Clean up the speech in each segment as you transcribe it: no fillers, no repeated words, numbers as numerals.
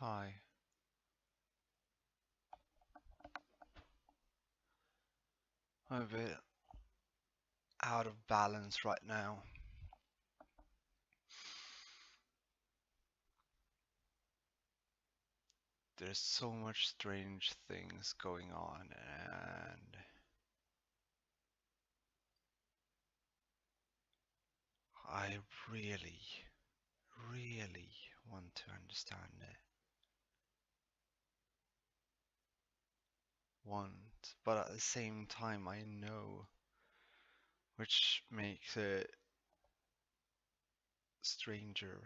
Hi. I'm a bit out of balance right now. There's so much strange things going on, and I really, really want to understand it. Want, but at the same time, I know, which makes it stranger.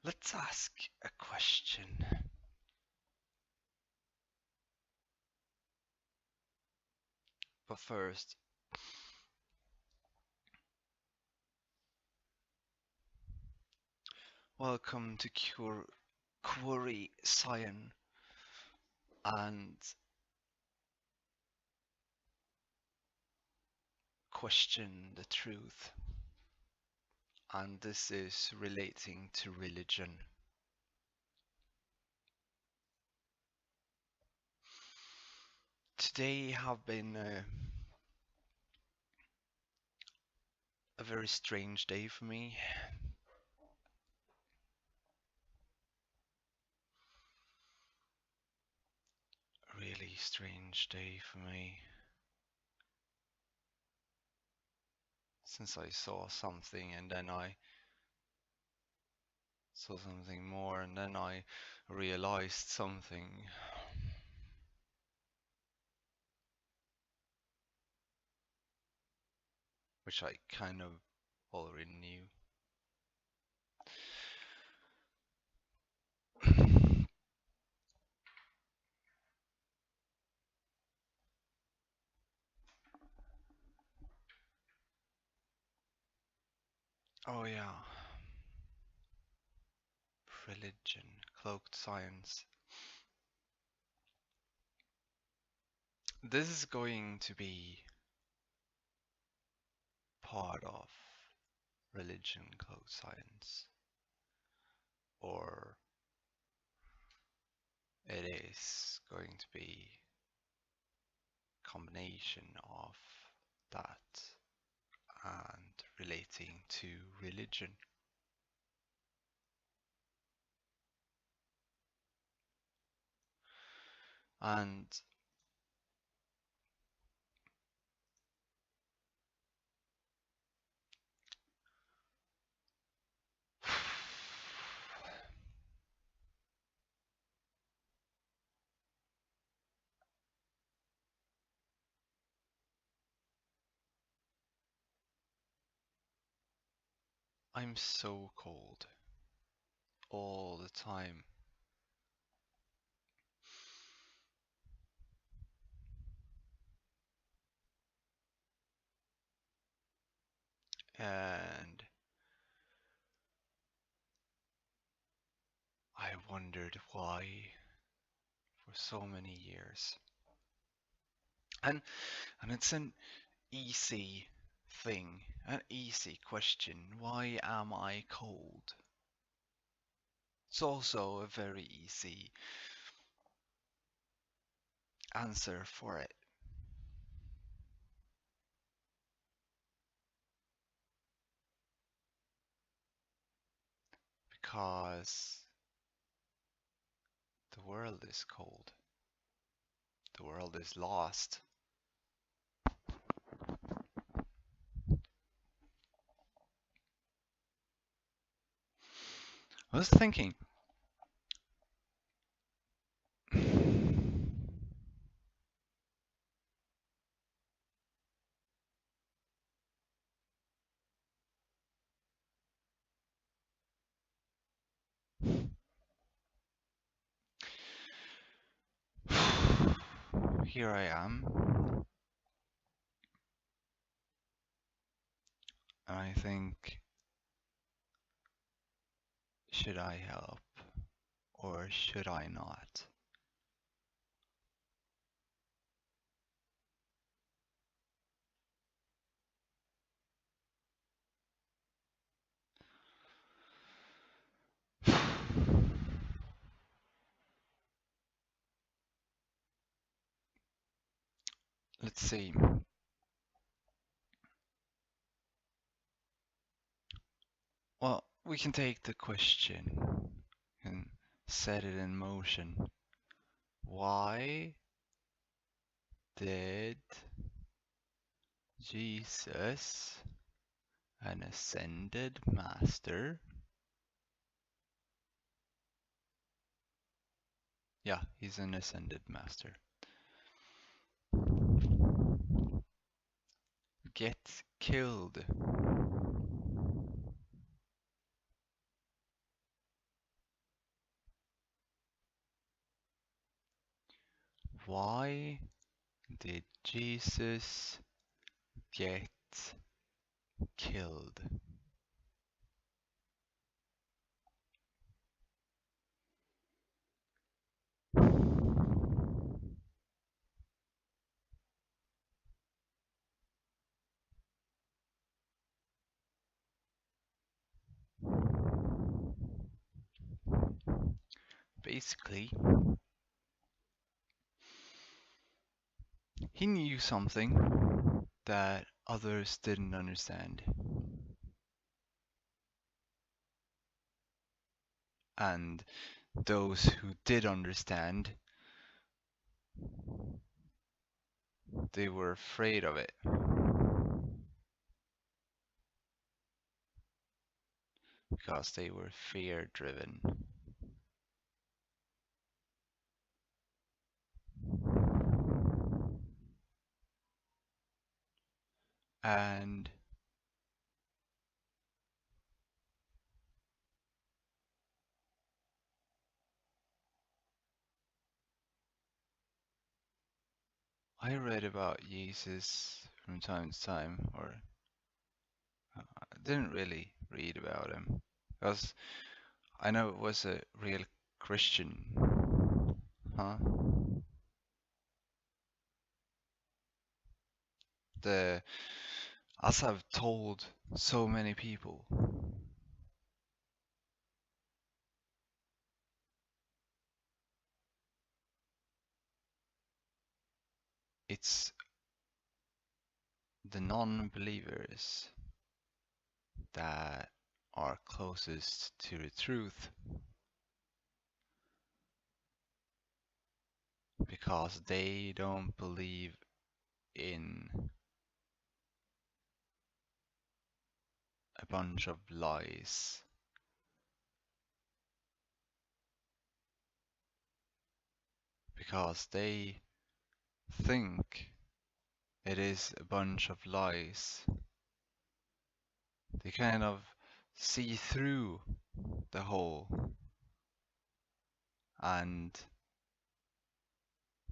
Let's ask a question. But first, welcome to Query Cyan and Question the Truth. And this is relating to religion. Today have been a very strange day for me. A really strange day for me. Since I saw something and then I saw something more and then I realized something. Which I kind of already knew. Oh yeah. Religion, cloaked science. This is going to be part of religion, cloaked science. Or it is going to be a combination of that and relating to religion. And I'm so cold all the time. And I wondered why for so many years. And it's an easy thing, an easy question. Why am I cold? It's also a very easy answer for it. Because the world is cold. The world is lost. I was thinking, here I am, and I think, should I help or should I not? let's see. Well, we can take the question and set it in motion. Why did Jesus, an ascended master, yeah, he's an ascended master, get killed? Why did Jesus get killed? Basically, he knew something that others didn't understand. And those who did understand, they were afraid of it. Because they were fear driven. And I read about Jesus from time to time, or I didn't really read about him, because I know it was a real Christian, huh? The As I've told so many people, it's the non-believers that are closest to the truth, because they don't believe in a bunch of lies, because they think it is a bunch of lies. They kind of see through the whole, and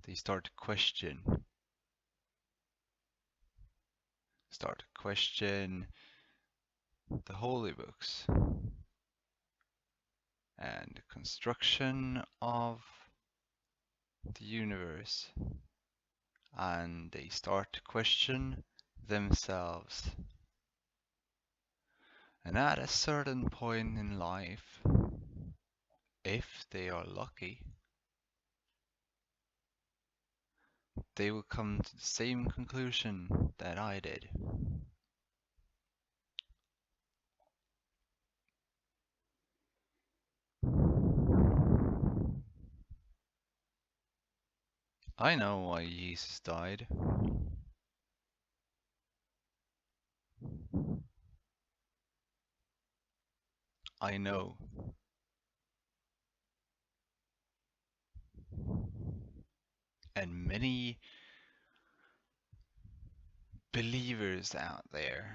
they start to question the holy books and the construction of the universe, and they start to question themselves. And at a certain point in life, if they are lucky, they will come to the same conclusion that I did. I know why Jesus died. I know. And many believers out there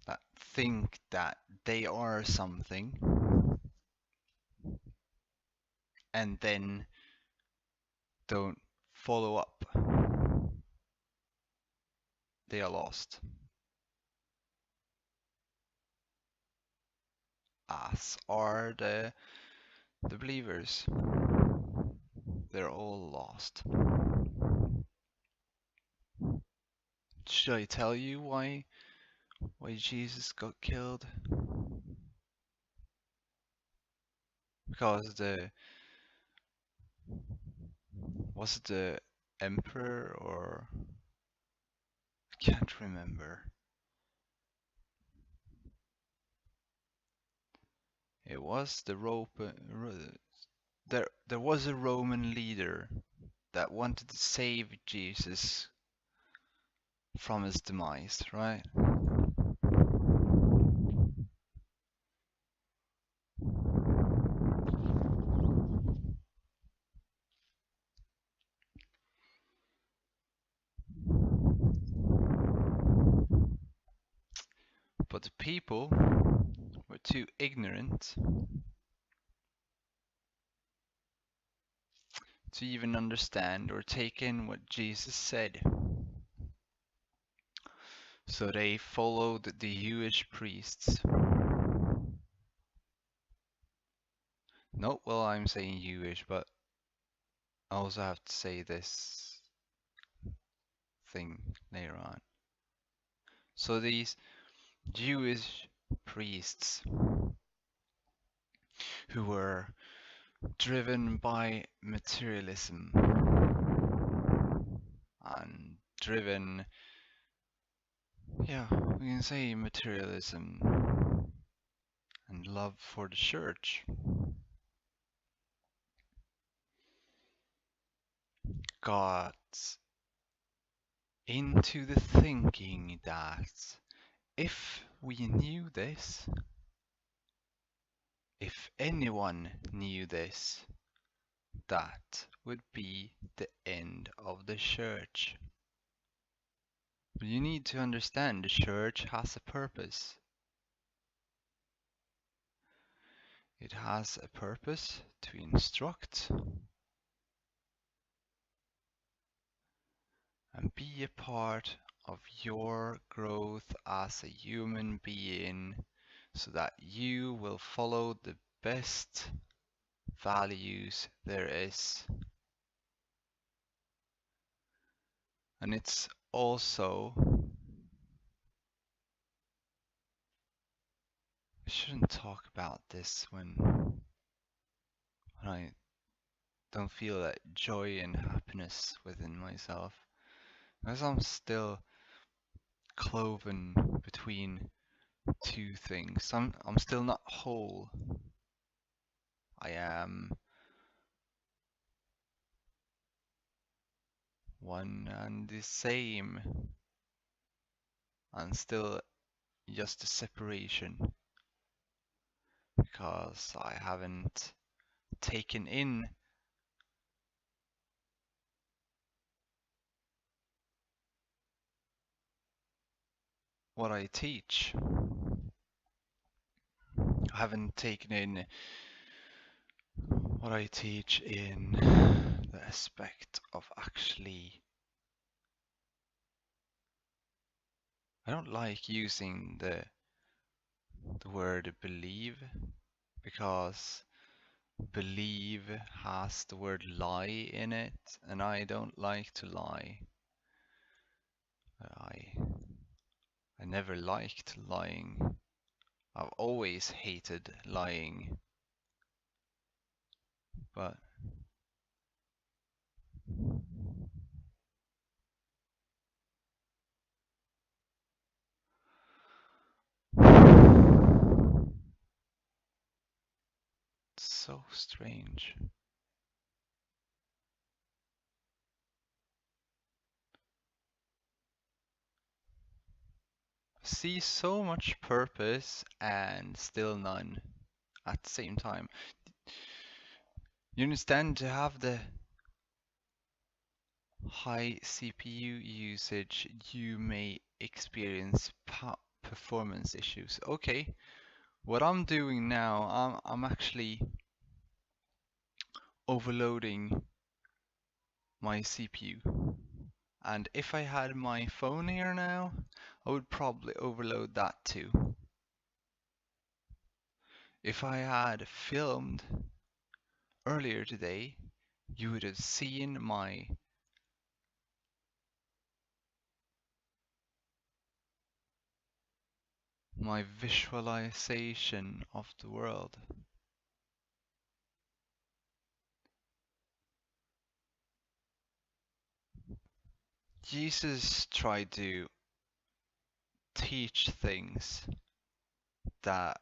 that think that they are something and then don't follow up, they are lost. As are the believers. They're all lost. Should I tell you why Jesus got killed? Because was it the emperor, or I can't remember. It was there was a Roman leader that wanted to save Jesus from his demise, right? But the people were too ignorant to even understand or take in what Jesus said. So they followed the Jewish priests. No, well, I'm saying Jewish, but I also have to say this thing later on. So these Jewish priests who were driven by materialism and driven, yeah, we can say materialism and love for the church, got into the thinking that if we knew this, if anyone knew this, that would be the end of the church. But you need to understand the church has a purpose. It has a purpose to instruct and be a part of your growth as a human being so that you will follow the best values there is. And it's also, I shouldn't talk about this when I don't feel that joy and happiness within myself, because I'm still cloven between two things. I'm still not whole. I am one and the same, and still just a separation, because I haven't taken in what I teach. I haven't taken in what I teach in the aspect of actually, I don't like using the word believe, because believe has the word lie in it, and I don't like to lie. I never liked lying. I've always hated lying, but it's so strange. See so much purpose and still none at the same time. You understand, to have the high CPU usage, you may experience performance issues. Okay, what I'm doing now, I'm actually overloading my CPU. And if I had my phone here now, I would probably overload that too. If I had filmed earlier today, you would have seen my visualization of the world. Jesus tried to teach things that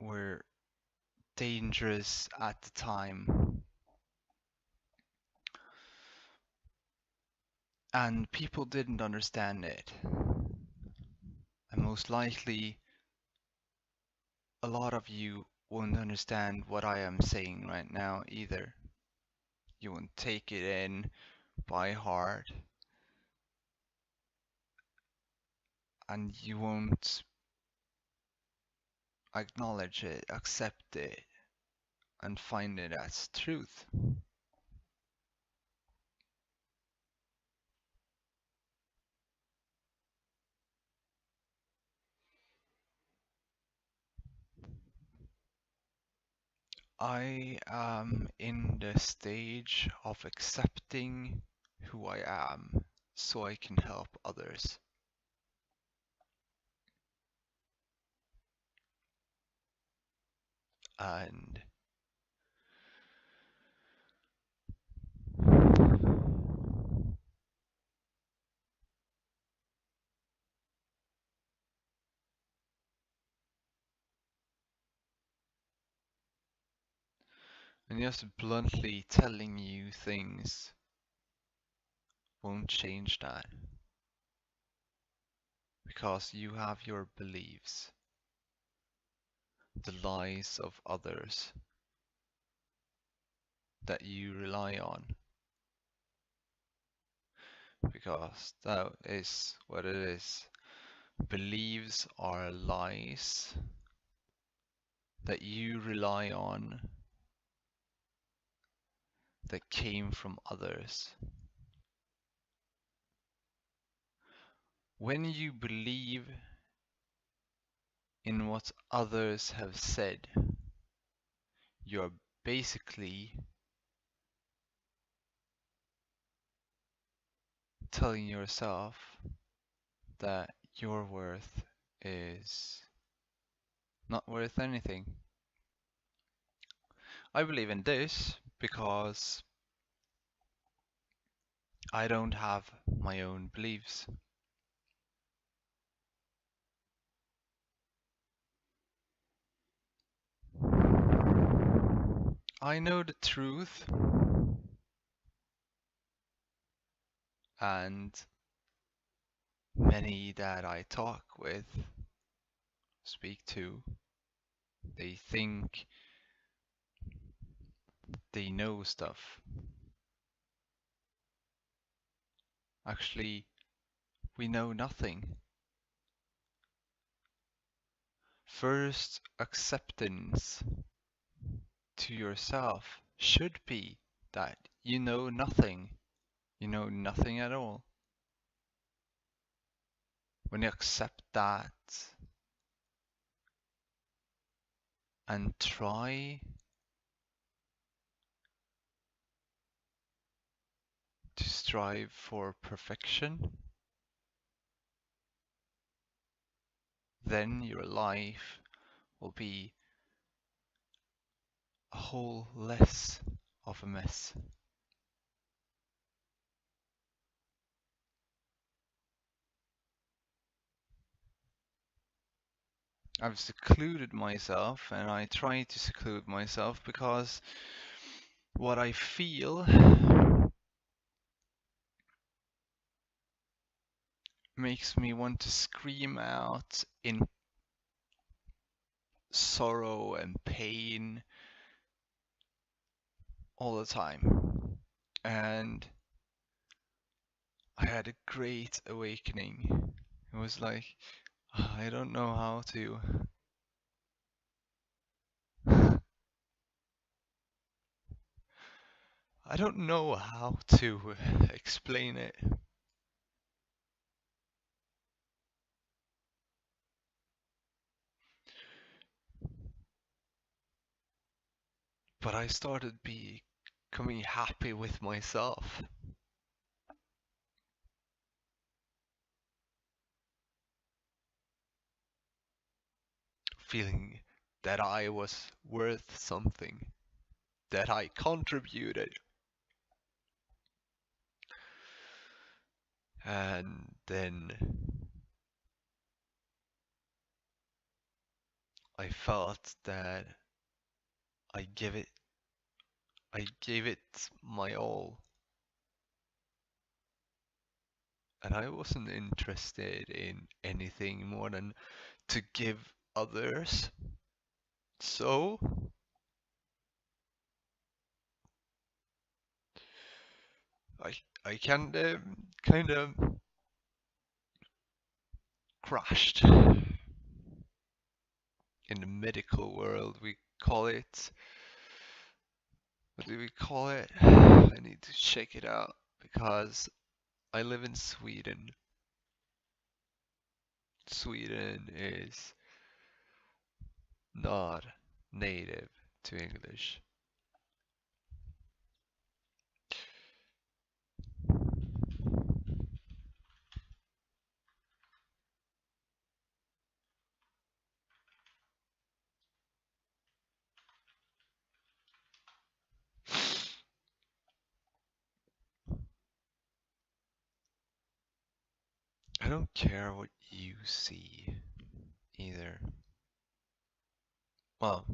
were dangerous at the time, and people didn't understand it. And most likely, a lot of you won't understand what I am saying right now either. You won't take it in by heart, and you won't acknowledge it, accept it, and find it as truth. I am in the stage of accepting who I am so I can help others. And just bluntly telling you things won't change that, because you have your beliefs, the lies of others that you rely on, because that is what it is. Beliefs are lies that you rely on that came from others. When you believe in what others have said, you're basically telling yourself that your worth is not worth anything. I believe in this because I don't have my own beliefs. I know the truth, and many that I talk with, speak to, they think they know stuff. Actually, we know nothing. First, acceptance to yourself should be that you know nothing. You know nothing at all. When you accept that and try to strive for perfection, then your life will be a whole less of a mess. I've secluded myself, and I try to seclude myself because what I feel makes me want to scream out in sorrow and pain all the time. And I had a great awakening. It was like, I don't know how to. I don't know how to explain it. But I started becoming happy with myself. Feeling that I was worth something, that I contributed. And then I felt that I give it I gave it my all, and I wasn't interested in anything more than to give others. So I I kind of crashed in the medical world. We call it, what do we call it? I need to check it out because I live in Sweden. Sweden is not native to English. I don't care what you see either. Well,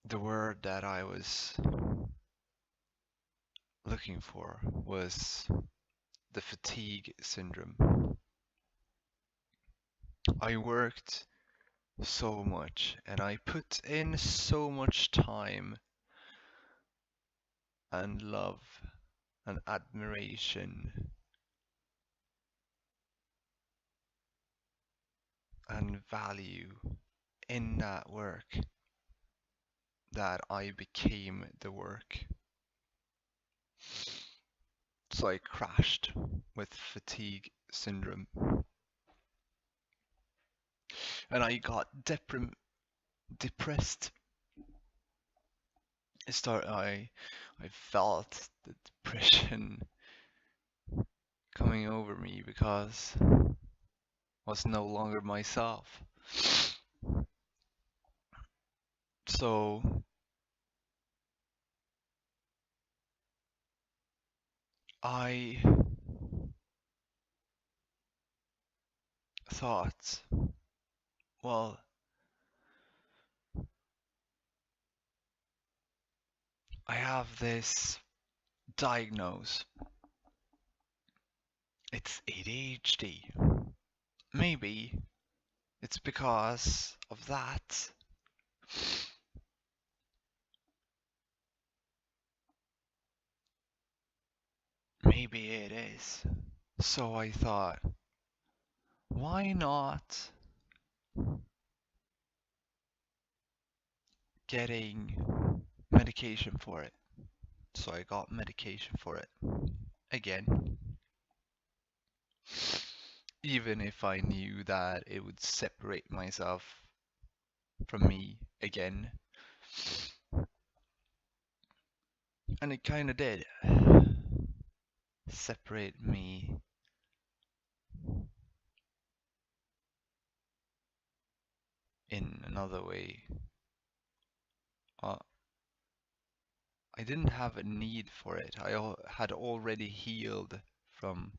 the word that I was looking for was the fatigue syndrome. I worked so much and I put in so much time and love and admiration and value in that work that I became the work. So I crashed with fatigue syndrome and I got depressed. I felt the depression coming over me because I was no longer myself. So I thought, well, I have this diagnose. It's ADHD. Maybe it's because of that. Maybe it is. So I thought, why not getting medication for it? So I got medication for it again, even if I knew that it would separate myself from me again. And it kinda did. Separate me in another way. Uh, I didn't have a need for it. I had already healed from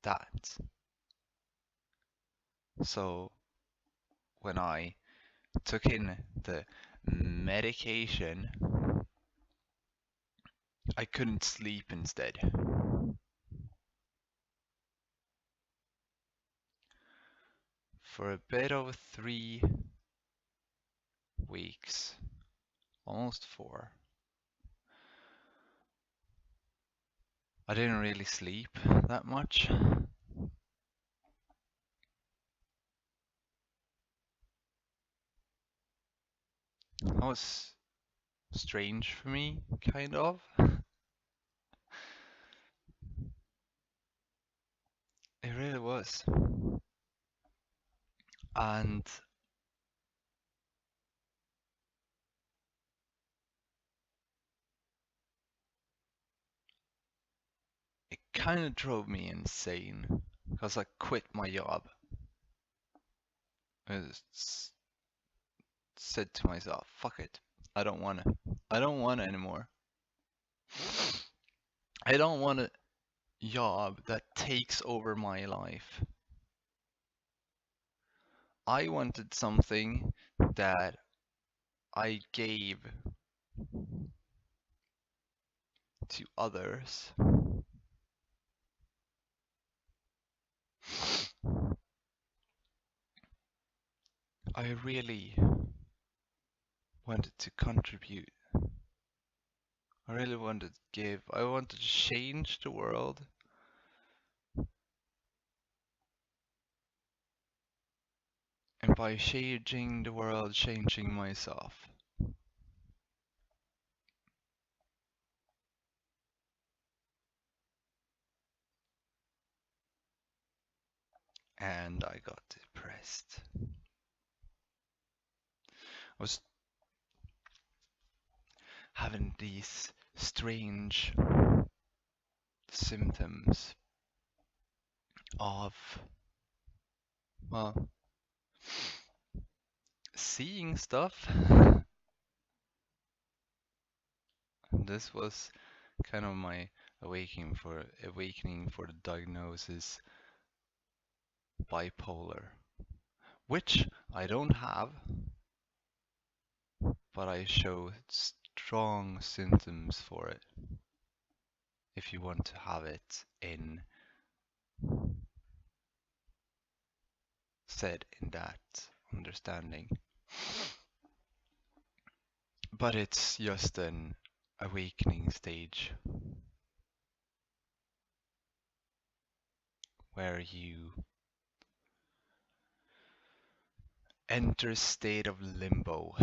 that. So when I took in the medication, I couldn't sleep instead. For a bit over 3 weeks, almost 4, I didn't really sleep that much. That was strange for me, kind of. It really was. And it kind of drove me insane because I quit my job. I just said to myself, fuck it. I don't wanna. I don't wanna anymore. I don't want a job that takes over my life. I wanted something that I gave to others. I really wanted to contribute. I really wanted to give. I wanted to change the world. And by changing the world, changing myself. And I got depressed. I was having these strange symptoms of, well, seeing stuff. This was kind of my awakening for the diagnosis bipolar, which I don't have, but I show strong symptoms for it if you want to have it in said in that understanding. But it's just an awakening stage where you enter a state of limbo,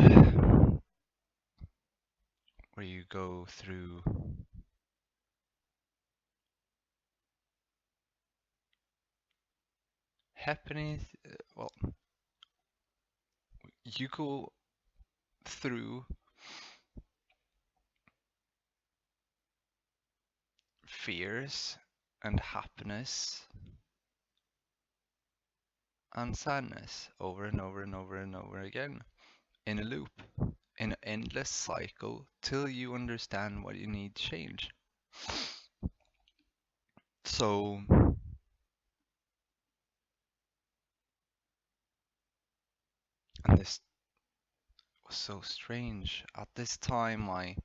where you go through happiness. Well, you go through fears and happiness and sadness over and over and over and over again in a loop, in an endless cycle till you understand what you need to change. So, and this was so strange. At this time, I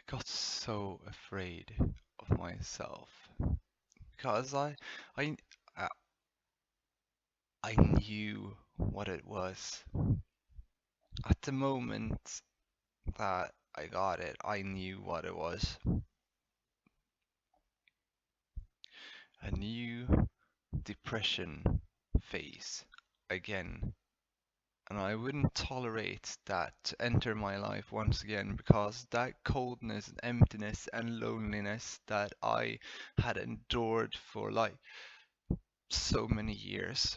got so afraid of myself because I, I I knew what it was. At the moment that I got it, I knew what it was. A new depression phase again. And I wouldn't tolerate that to enter my life once again because that coldness and emptiness and loneliness that I had endured for like so many years,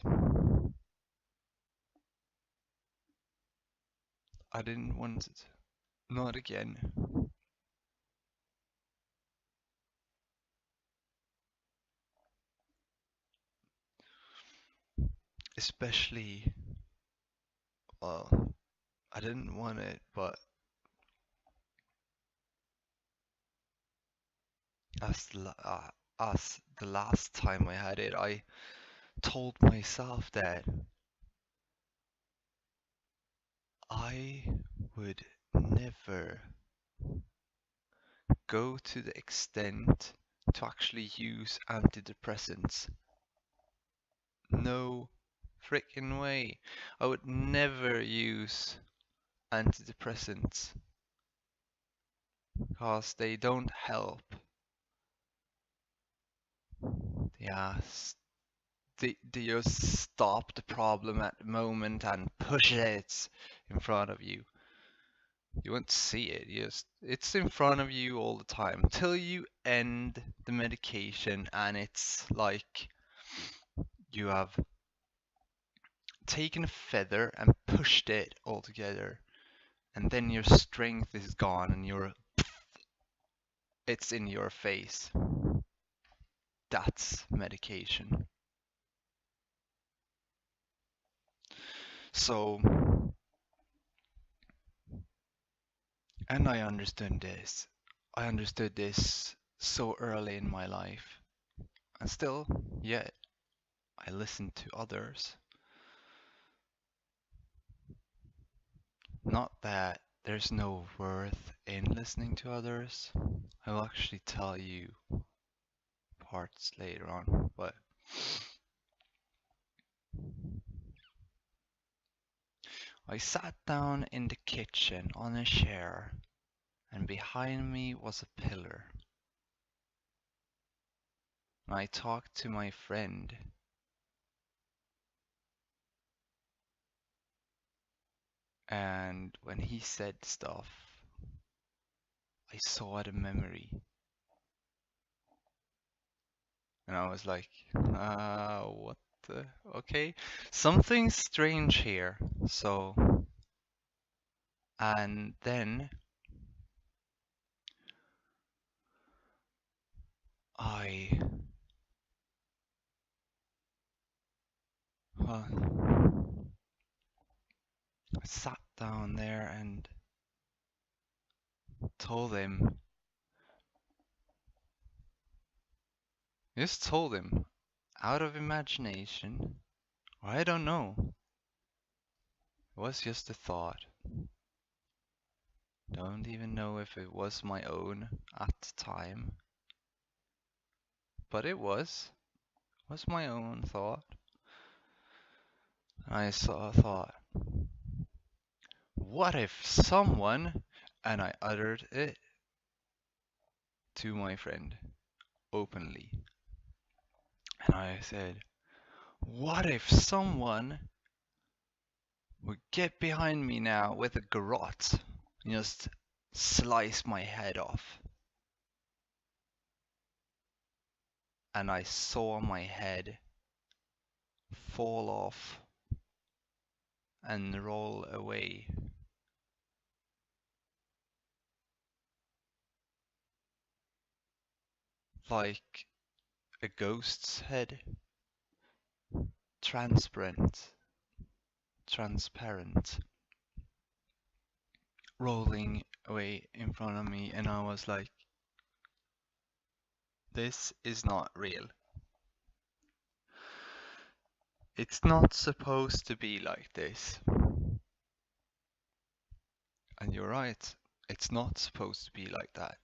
I didn't want it. Not again. Especially, well, I didn't want it, but as the last time I had it, I told myself that I would never go to the extent to actually use antidepressants. No freaking way. I would never use antidepressants because they don't help. Yeah, they just stop the problem at the moment and push it in front of you. You won't see it. It's in front of you all the time till you end the medication, and it's like you have taken a feather and pushed it all together, and then your strength is gone, and it's in your face. That's medication. So And I understood this. I understood this so early in my life. And still, yet, I listen to others. Not that there's no worth in listening to others. I will actually tell you parts later on, but I sat down in the kitchen on a chair, and behind me was a pillar. I talked to my friend, and when he said stuff, I saw the memory. And I was like, what the? Okay, something strange here. So, and then I, well, I sat down there and told him, just told him, out of imagination, or I don't know, it was just a thought. Don't even know if it was my own at the time, but it was my own thought. I thought, what if someone, and I uttered it to my friend openly, and I said, what if someone would get behind me now with a garrote and just slice my head off? And I saw my head fall off and roll away. Like a ghost's head, transparent, rolling away in front of me, and I was like, this is not real. It's not supposed to be like this. And you're right, it's not supposed to be like that.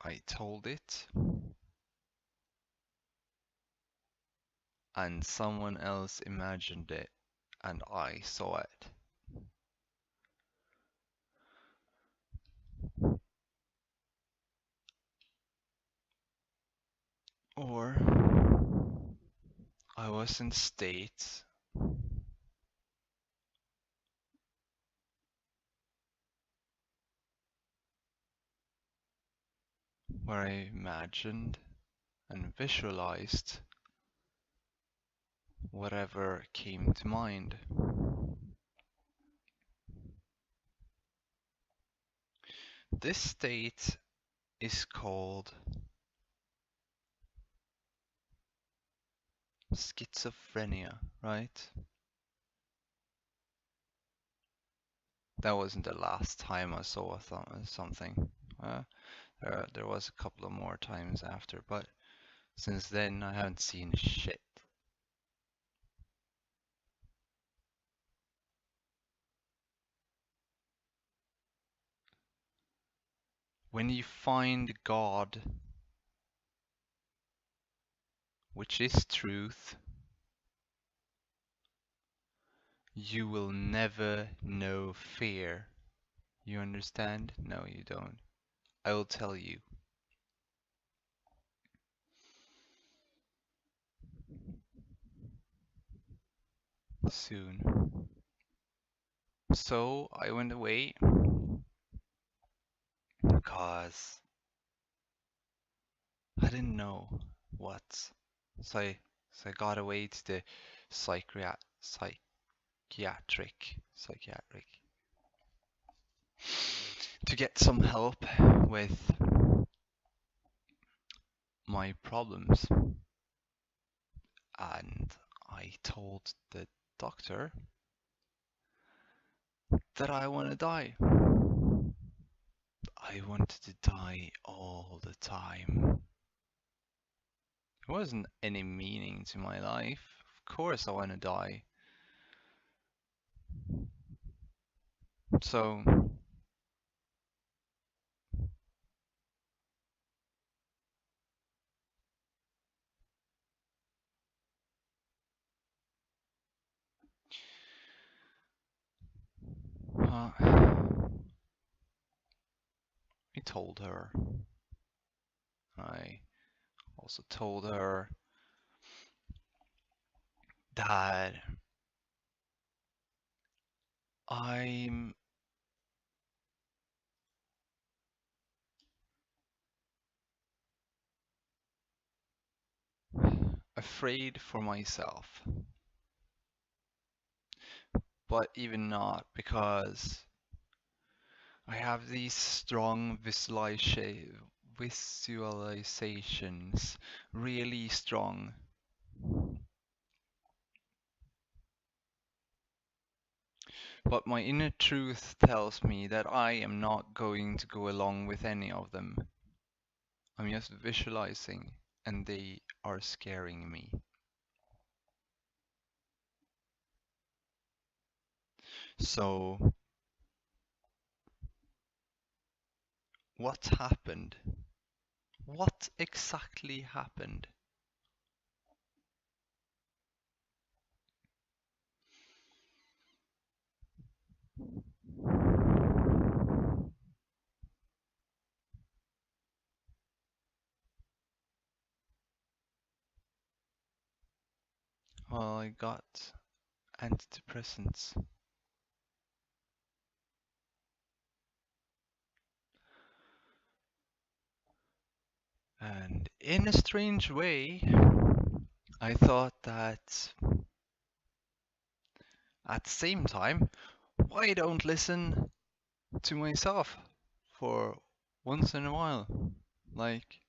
I told it, and someone else imagined it, and I saw it. Or I was in states where I imagined and visualized whatever came to mind. This state is called schizophrenia, right? That wasn't the last time I saw something. There was a couple of more times after, but since then I haven't seen shit. When you find God, which is truth, you will never know fear. You understand? No, you don't. I will tell you. Soon. So I went away because I didn't know what. So I got away to the psychiatric to get some help with my problems, and I told the doctor that I want to die. I wanted to die all the time. There wasn't any meaning to my life. Of course I want to die. So, I told her. I also told her that I'm afraid for myself, but even not, because I have these strong visualizations, really strong. But my inner truth tells me that I am not going to go along with any of them. I'm just visualizing, and they are scaring me. So, what happened? What exactly happened? Well, I got antidepressants. And in a strange way, I thought that at the same time, why don't listen to myself for once in a while? Like,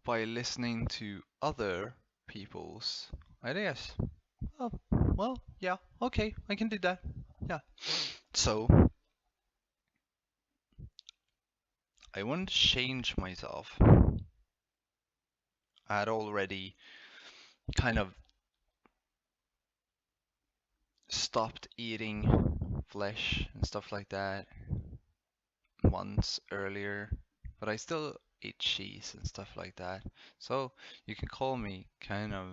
by listening to other people's ideas. Oh, well, yeah, okay, I can do that. Yeah. So, I wanted to change myself. I had already kind of stopped eating flesh and stuff like that months earlier, but I still eat cheese and stuff like that. So you can call me kind of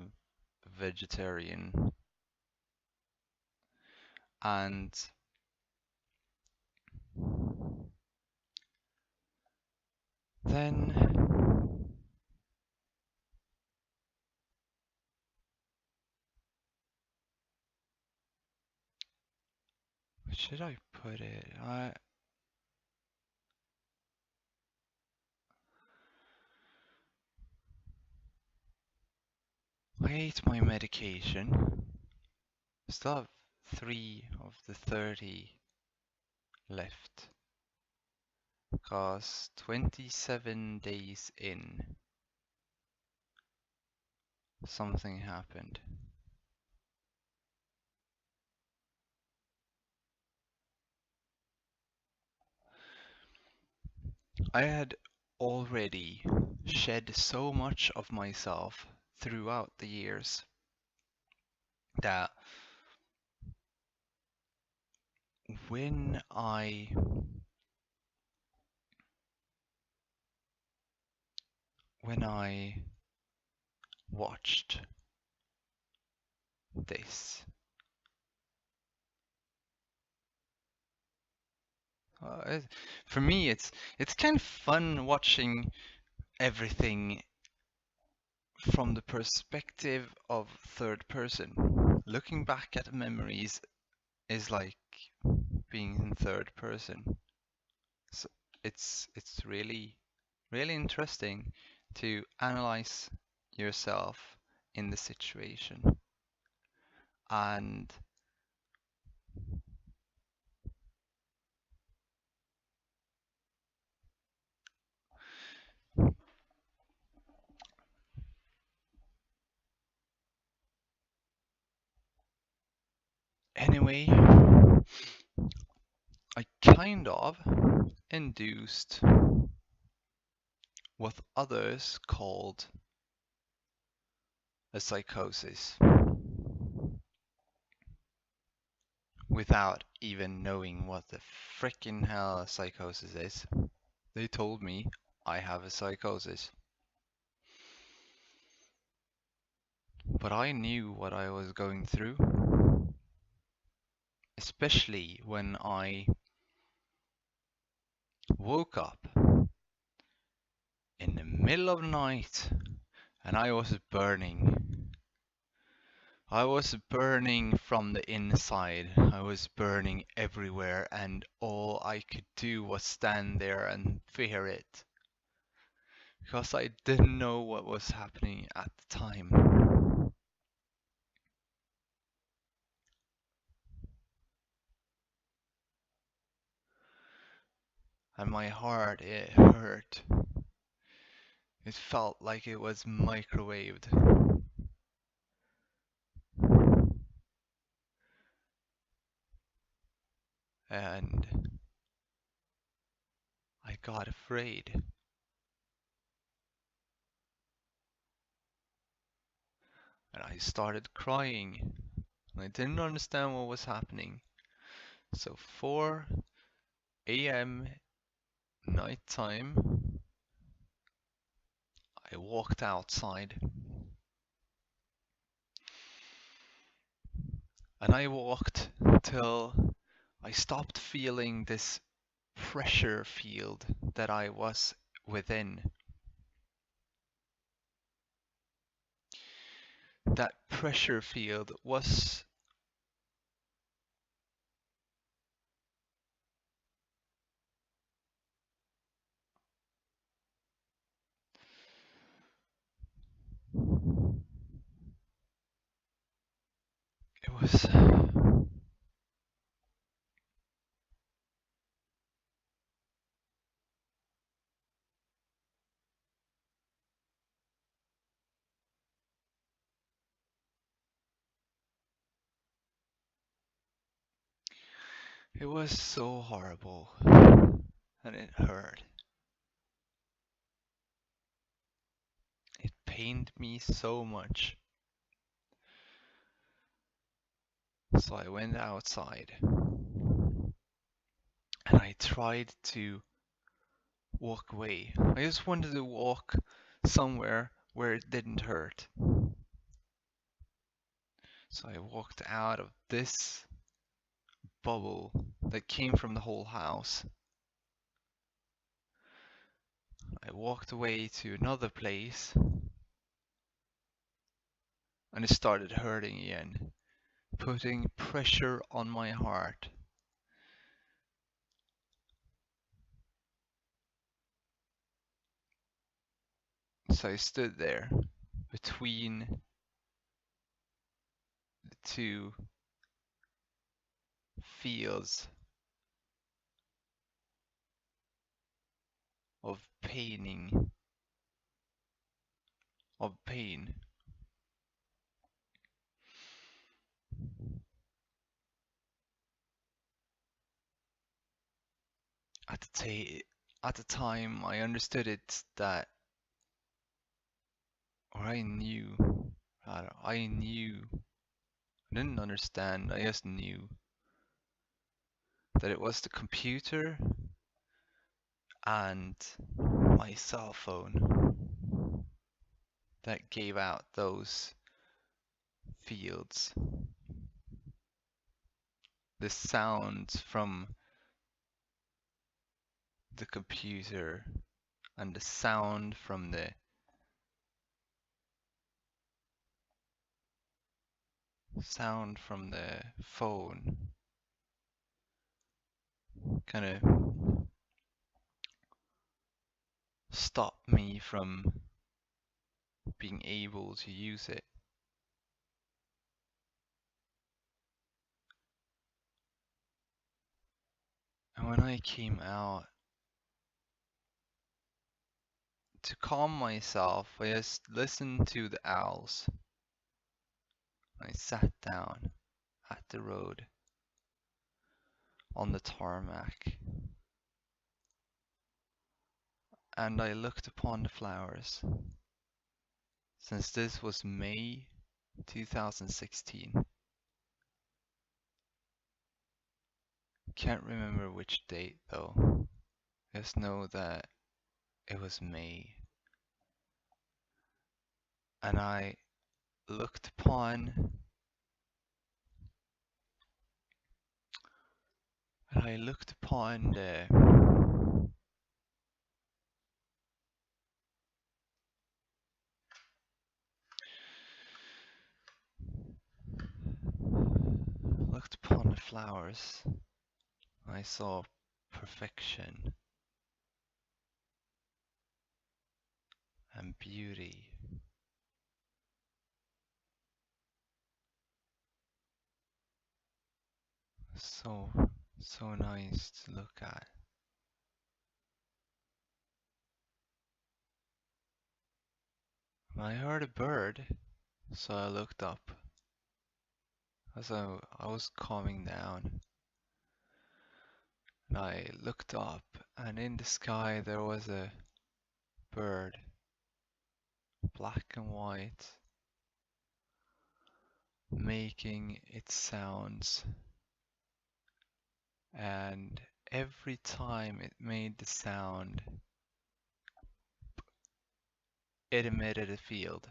vegetarian. And then, where should I put it? I ate my medication. Still have 3 of the 30 left. Because 27 days in, something happened. I had already shed so much of myself throughout the years that when I watched this, for me it's kind of fun watching everything from the perspective of third person. Looking back at memories is like being in third person. So it's really interesting to analyze yourself in the situation. And Anyway, I kind of induced what others called a psychosis without even knowing what the frickin' hell a psychosis is. They told me I have a psychosis. But I knew what I was going through, especially when I woke up in the middle of the night and I was burning. I was burning from the inside. I was burning everywhere, and all I could do was stand there and fear it. Because I didn't know what was happening at the time. And my heart, it hurt. It felt like it was microwaved. And I got afraid. And I started crying. I didn't understand what was happening. So 4 a.m. nighttime, I walked outside. And I walked till I stopped feeling this pressure field that I was within. That pressure field was it was it was so horrible and it hurt. It pained me so much. So I went outside and I tried to walk away. I just wanted to walk somewhere where it didn't hurt. So I walked out of this bubble that came from the whole house. I walked away to another place and it started hurting again, putting pressure on my heart. So I stood there between the two fields of pain. At the time, I understood it that, or I knew, rather, I didn't understand, I just knew that it was the computer and my cell phone that gave out those fields. The sounds from the computer and the sound from the phone kind of stopped me from being able to use it. And when I came out, to calm myself, I just listened to the owls. I sat down at the road on the tarmac, and I looked upon the flowers. Since this was May 2016, can't remember which date though. Just know that it was May, and I looked upon the flowers. I saw perfection and beauty. So nice to look at. I heard a bird, so I looked up. As I was calming down, and I looked up, and in the sky there was a bird, black and white, making its sounds. And every time it made the sound, it emitted a field.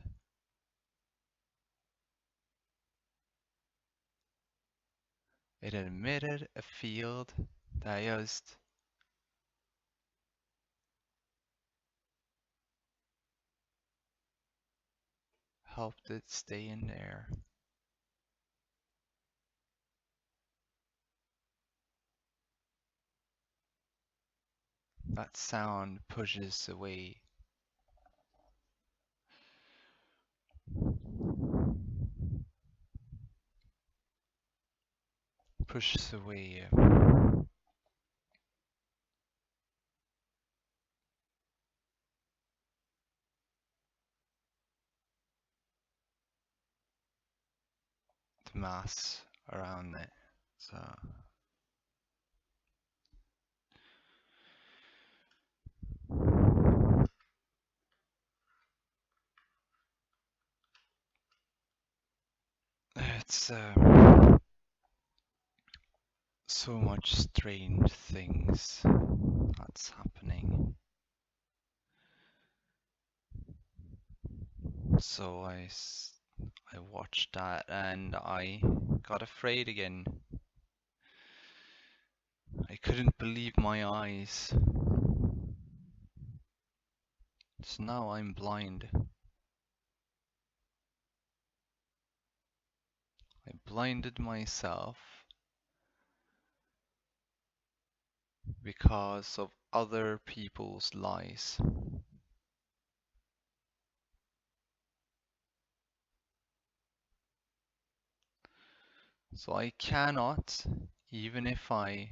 It emitted a field that just helped it stay in there. That sound pushes away the mass around it. So it's so much strange things that's happening. So I watched that and I got afraid again. I couldn't believe my eyes. So now I'm blind. I blinded myself because of other people's lies. So I cannot, even if I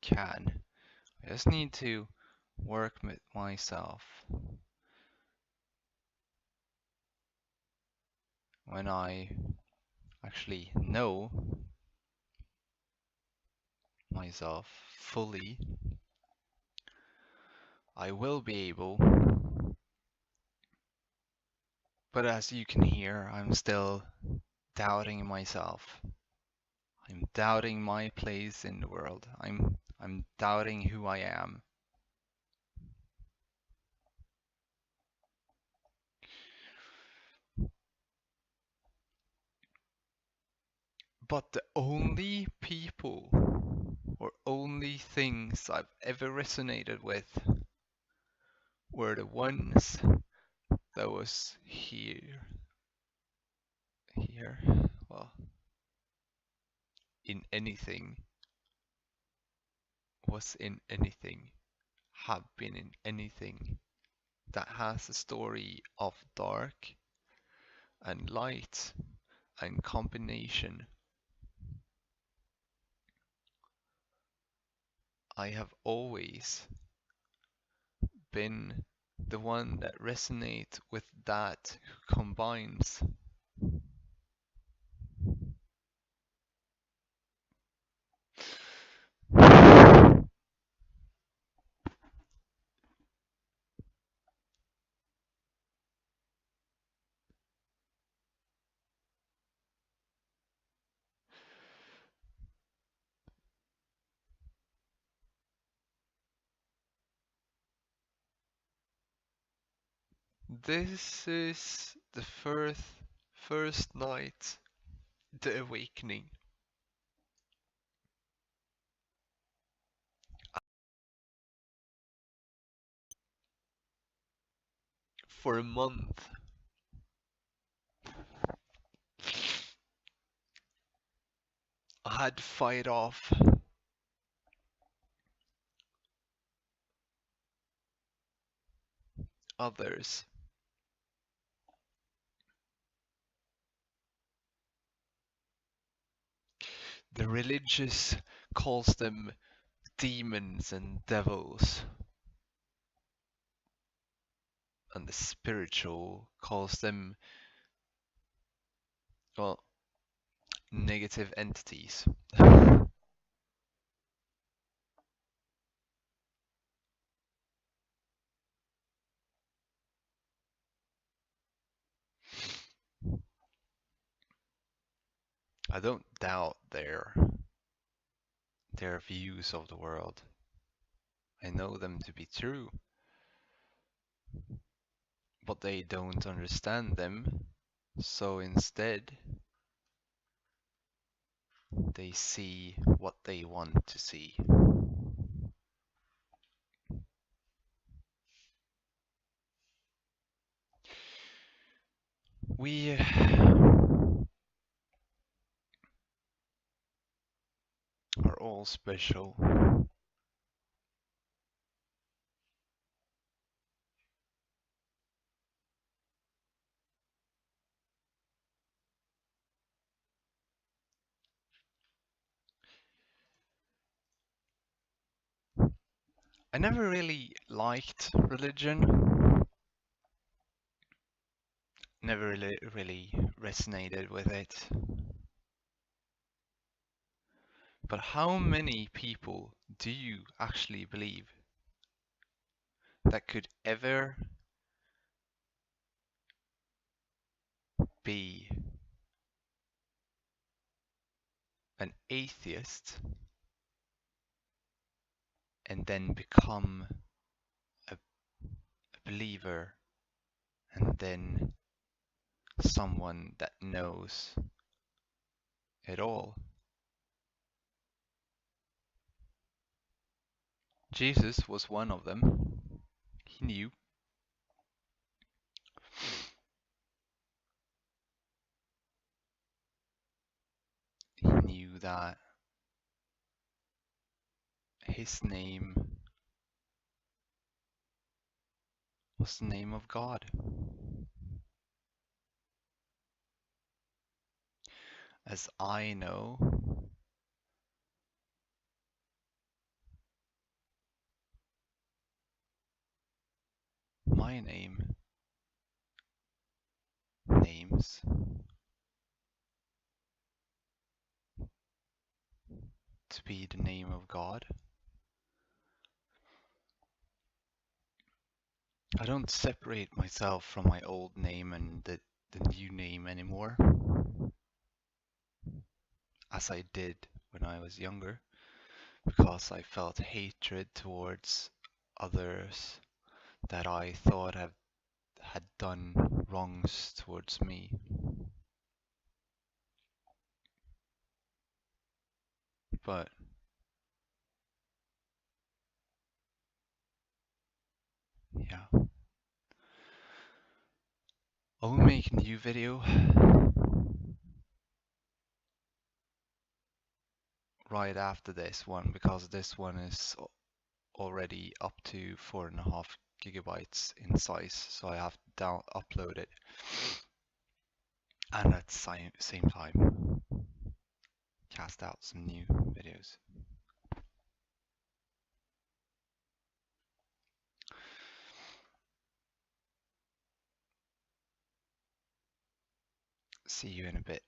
can, I just need to work with myself. When I actually know myself fully, I will be able. But as you can hear, I'm still doubting myself. I'm doubting my place in the world. I'm doubting who I am. But the only people or only things I've ever resonated with were the ones that was well, in anything, was in anything, have been in anything that has a story of dark and light and combination. I have always been the one that resonates with that who combines. This is the first night, the awakening. For a month, I had to fight off others. The religious calls them demons and devils, and the spiritual calls them, well, negative entities. I don't doubt their views of the world. I know them to be true, but they don't understand them, so instead they see what they want to see. We are all special. I never really liked religion, never really resonated with it. But how many people do you actually believe that could ever be an atheist and then become a believer and then someone that knows it all? Jesus was one of them. He knew. He knew that his name was the name of God. As I know, my name names to be the name of God. I don't separate myself from my old name and the new name anymore, as I did when I was younger, because I felt hatred towards others that I thought had done wrongs towards me. But yeah, I'll make a new video right after this one, because this one is already up to 4.5 GB in size, so I have to upload it, and at the same time cast out some new videos. See you in a bit.